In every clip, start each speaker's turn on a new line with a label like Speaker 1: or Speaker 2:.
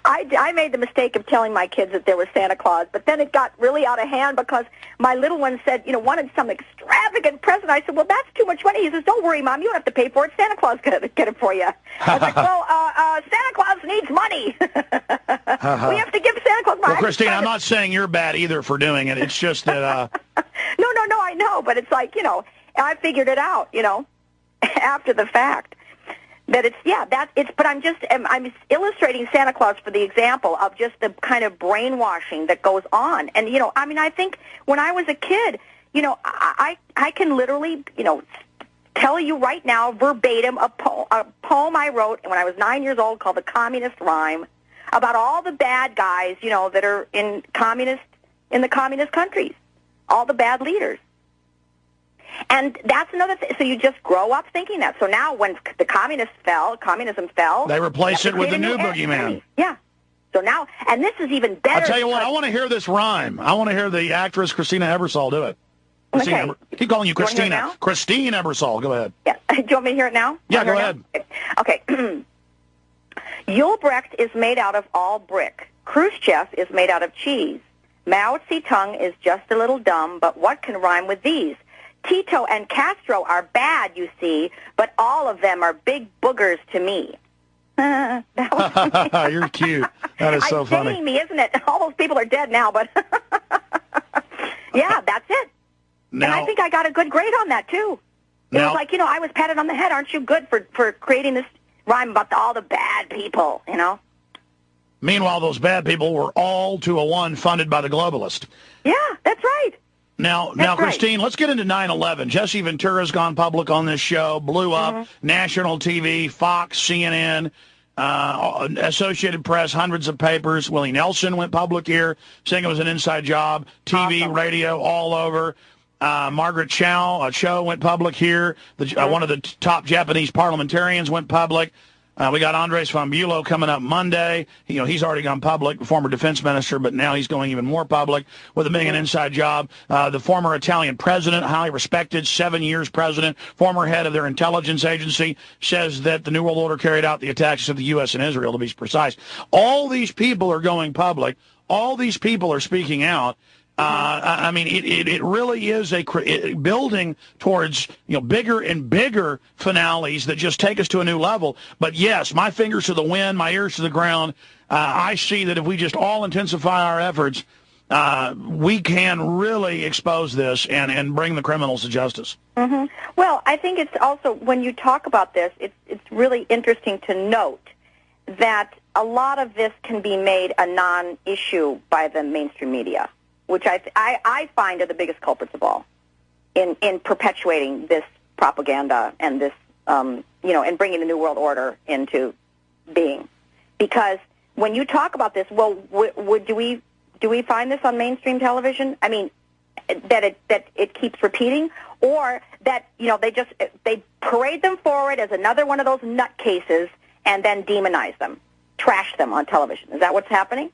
Speaker 1: I made the mistake of telling my kids that there was Santa Claus, but then it got really out of hand because my little one said, wanted some extravagant present. I said, well, that's too much money. He says, don't worry, Mom, you don't have to pay for it. Santa Claus can get it for you. I was like, well, Santa Claus needs money. We have to give Santa Claus money.
Speaker 2: Well, Christine, I'm not saying you're bad either for doing it. It's just that...
Speaker 1: No, I know, but it's like, I figured it out, after the fact. That but I'm illustrating Santa Claus for the example of just the kind of brainwashing that goes on. And, I think when I was a kid, I can literally, tell you right now verbatim a poem I wrote when I was 9 years old called The Communist Rhyme about all the bad guys, that are in the communist countries, all the bad leaders. And that's another thing. So you just grow up thinking that. So now when the communism fell.
Speaker 2: They replace it with the new boogeyman.
Speaker 1: Yeah. So now, and this is even better.
Speaker 2: I'll tell you what, I want to hear this rhyme. I want to hear the actress Christina Ebersole do it.
Speaker 1: Okay.
Speaker 2: Keep calling you Christina. Christine Ebersole. Go ahead.
Speaker 1: Yeah. Do you want me to hear it now?
Speaker 2: Yeah, go ahead.
Speaker 1: Okay. Yulbrecht is made out of all brick. Khrushchev is made out of cheese. Mao Zedong is just a little dumb, but what can rhyme with these? Tito and Castro are bad, you see, but all of them are big boogers to me. That was
Speaker 2: You're cute. That is so funny.
Speaker 1: It's dating me, isn't it? All those people are dead now, but yeah, that's it.
Speaker 2: Now,
Speaker 1: and I think I got a good grade on that, too. It was like, I was patted on the head. Aren't you good for creating this rhyme about all the bad people,
Speaker 2: Meanwhile, those bad people were all to a one funded by the globalist.
Speaker 1: Yeah, that's right.
Speaker 2: Now, Christine, let's get into 9/11. Jesse Ventura's gone public on this show, blew up, national TV, Fox, CNN, Associated Press, hundreds of papers. Willie Nelson went public here, saying it was an inside job, TV, radio, all over. Margaret Cho went public here. One of the top Japanese parliamentarians went public. We got Andres von Bulow coming up Monday. He's already gone public, former defense minister, but now he's going even more public with being an inside job. The former Italian president, highly respected, 7 years president, former head of their intelligence agency, says that the New World Order carried out the attacks of the U.S. and Israel, to be precise. All these people are going public. All these people are speaking out. It really is building towards bigger and bigger finales that just take us to a new level. But yes, my fingers to the wind, my ears to the ground. I see that if we just all intensify our efforts, we can really expose this and bring the criminals to justice.
Speaker 1: Mm-hmm. Well, I think it's also, when you talk about this, it's really interesting to note that a lot of this can be made a non-issue by the mainstream media, which I find are the biggest culprits of all in perpetuating this propaganda and this, and bringing the New World Order into being. Because when you talk about this, well, do we find this on mainstream television? I mean, that it keeps repeating, or that they parade them forward as another one of those nutcases and then demonize them, trash them on television. Is that what's happening?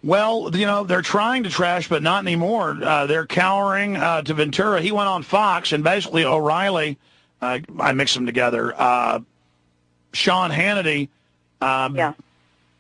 Speaker 2: Well, they're trying to trash, but not anymore. They're cowering to Ventura. He went on Fox, and basically O'Reilly, I mixed them together, Sean Hannity,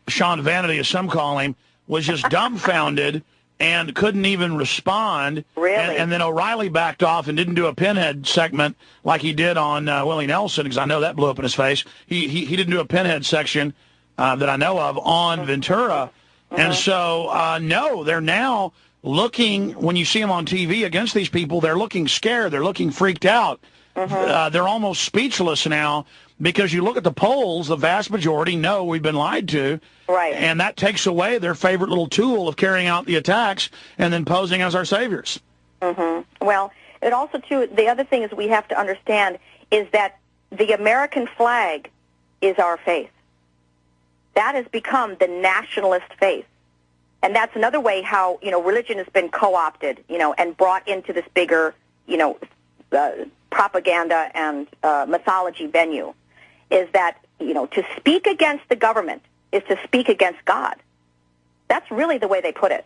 Speaker 2: Sean Vanity, as some call him, was just dumbfounded and couldn't even respond.
Speaker 1: Really?
Speaker 2: And then O'Reilly backed off and didn't do a pinhead segment like he did on Willie Nelson, because I know that blew up in his face. He didn't do a pinhead section that I know of on Ventura. And so, no, they're now looking, when you see them on TV against these people, they're looking scared. They're looking freaked out. They're almost speechless now, because you look at the polls, the vast majority know we've been lied to.
Speaker 1: Right.
Speaker 2: And that takes away their favorite little tool of carrying out the attacks and then posing as our saviors.
Speaker 1: Well, it also, too, the other thing is we have to understand is that the American flag is our faith. That has become the nationalist faith. And that's another way how, religion has been co-opted, and brought into this bigger, propaganda and mythology venue, is that, to speak against the government is to speak against God. That's really the way they put it.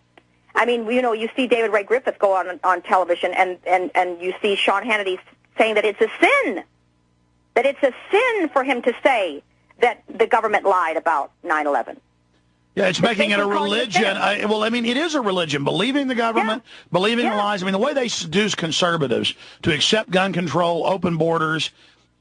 Speaker 1: I mean, you see David Ray Griffith go on television, and you see Sean Hannity saying that it's a sin for him to say that the government lied about 9/11.
Speaker 2: Yeah, it's making it a religion. Well, I mean, it is a religion. Believing the government, believing the lies. I mean, the way they seduce conservatives to accept gun control, open borders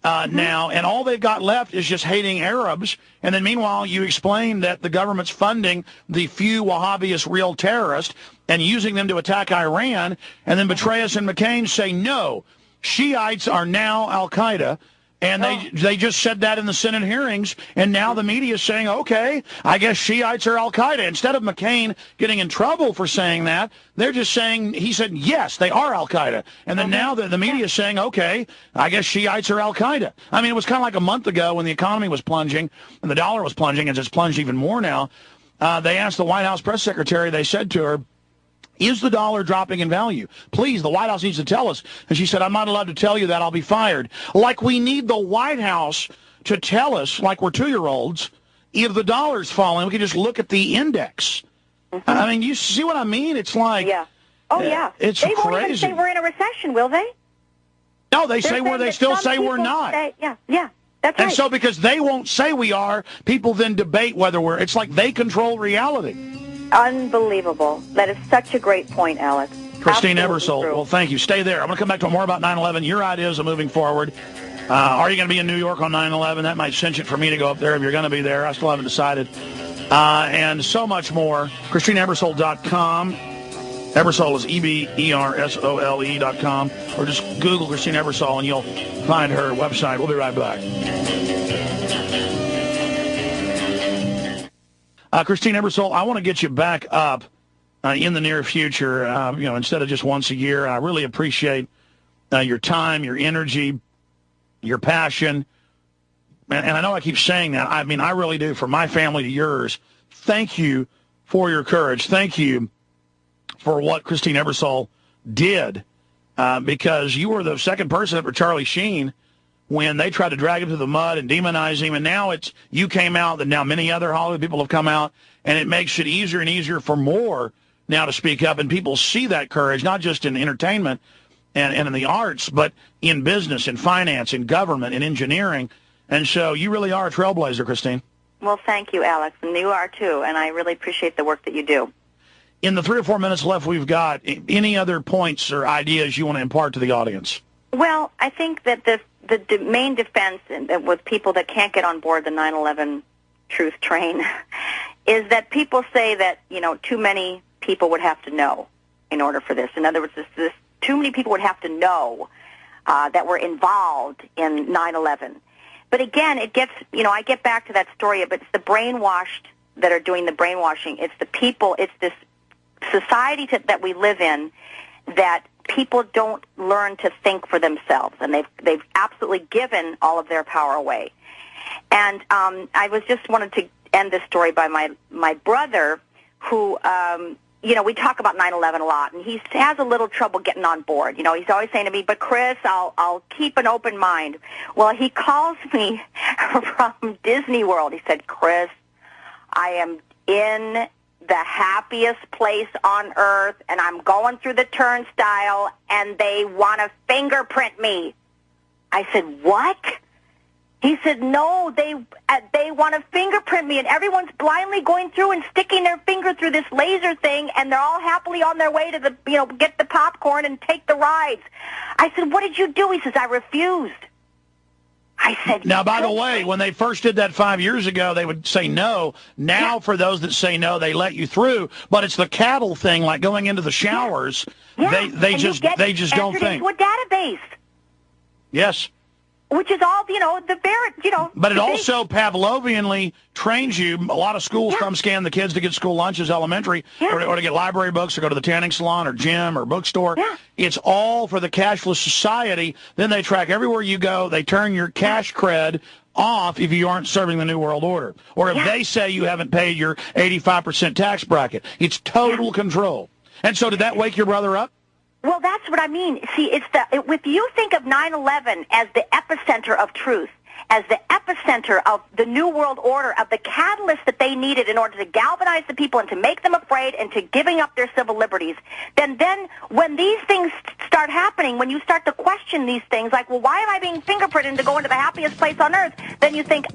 Speaker 2: now, and all they've got left is just hating Arabs. And then meanwhile, you explain that the government's funding the few Wahhabist real terrorists and using them to attack Iran, and then Petraeus and McCain say, no, Shiites are now al-Qaeda. And they just said that in the Senate hearings, and now the media is saying, okay, I guess Shiites are al-Qaeda. Instead of McCain getting in trouble for saying that, they're just saying, he said, yes, they are al-Qaeda. And then now the media is saying, okay, I guess Shiites are al-Qaeda. I mean, it was kind of like a month ago when the economy was plunging and the dollar was plunging, and it's plunged even more now. They asked the White House press secretary, they said to her, is the dollar dropping in value? Please, the White House needs to tell us. And she said, I'm not allowed to tell you that. I'll be fired. Like we need the White House to tell us, like we're 2-year-olds, if the dollar's falling. We can just look at the index. I mean, you see what I mean? It's like...
Speaker 1: Yeah. Oh, yeah.
Speaker 2: It's
Speaker 1: crazy. They
Speaker 2: crazy.
Speaker 1: won't even say we're in a recession, will they?
Speaker 2: No, they still say we're not.
Speaker 1: Yeah, that's right.
Speaker 2: And so because they won't say we are, people then debate whether we're... It's like they control reality.
Speaker 1: Unbelievable. That is such a great point, Alex.
Speaker 2: Christine Ebersole, well, thank you. Stay there. I'm going to come back to more about 9/11, your ideas of moving forward. Are you going to be in New York on 9/11? That might cinch it for me to go up there if you're going to be there. I still haven't decided. And so much more. ChristineEbersole.com. Ebersole is EBERSOLE.com. Or just Google Christine Ebersole and you'll find her website. We'll be right back. Christine Ebersole, I want to get you back up in the near future, instead of just once a year. I really appreciate your time, your energy, your passion. And I know I keep saying that. I mean, I really do. From my family to yours, thank you for your courage. Thank you for what Christine Ebersole did, because you were the second person for Charlie Sheen when they tried to drag him through the mud and demonize him, and now you came out, and now many other Hollywood people have come out, and it makes it easier and easier for more now to speak up, and people see that courage, not just in entertainment and in the arts, but in business, in finance, in government, in engineering, and so you really are a trailblazer, Christine.
Speaker 1: Well, thank you, Alex, and you are too, and I really appreciate the work that you do.
Speaker 2: In the 3 or 4 minutes left we've got, any other points or ideas you want to impart to the audience? Well,
Speaker 1: I think that the main defense with people that can't get on board the 9/11 truth train is that people say that, too many people would have to know in order for this. In other words, too many people would have to know that were involved in 9/11. But again, it gets, I get back to that story, but it's the brainwashed that are doing the brainwashing. It's the people, it's this society that we live in that people don't learn to think for themselves, and they've absolutely given all of their power away. And I just wanted to end this story by my brother, who we talk about 9/11 a lot, and he has a little trouble getting on board. He's always saying to me, "But Chris, I'll keep an open mind." Well, he calls me from Disney World. He said, "Chris, I am in the happiest place on earth, and I'm going through the turnstile, and they want to fingerprint me." I said, "What?" He said, "No, they want to fingerprint me, and everyone's blindly going through and sticking their finger through this laser thing, and they're all happily on their way to get the popcorn and take the rides." I said, "What did you do?" He says, "I refused." I said,
Speaker 2: now, by the way, when they first did that 5 years ago, they would say no. Now, for those that say no, they let you through. But it's the cattle thing, like going into the showers.
Speaker 1: Yeah.
Speaker 2: They just don't think.
Speaker 1: Into a database.
Speaker 2: Yes.
Speaker 1: Which is all, the Barrett,
Speaker 2: But it also Pavlovianly trains you. A lot of schools come scan the kids to get school lunches, elementary, or to get library books, or go to the tanning salon or gym or bookstore.
Speaker 1: Yeah.
Speaker 2: It's all for the cashless society. Then they track everywhere you go. They turn your cash cred off if you aren't serving the New World Order. Or if they say you haven't paid your 85% tax bracket. It's total control. And so did that wake your brother up?
Speaker 1: Well, that's what I mean. See, if you think of 9/11 as the epicenter of truth, as the epicenter of the New World Order, of the catalyst that they needed in order to galvanize the people and to make them afraid and to giving up their civil liberties, then when these things start happening, when you start to question these things, like, well, why am I being fingerprinted to go into the happiest place on earth? Then you think,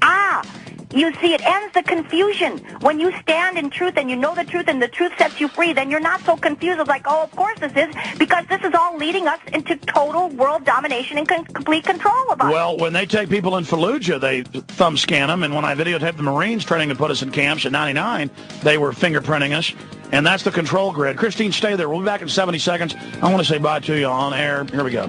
Speaker 1: You see, it ends the confusion. When you stand in truth and you know the truth and the truth sets you free, then you're not so confused. It's like, oh, of course this is, because this is all leading us into total world domination and complete control of us.
Speaker 2: Well, when they take people in Fallujah, they thumb scan them, and when I videotaped the Marines training to put us in camps in 99, they were fingerprinting us, and that's the control grid. Christine, stay there. We'll be back in 70 seconds. I want to say bye to you on air. Here we go.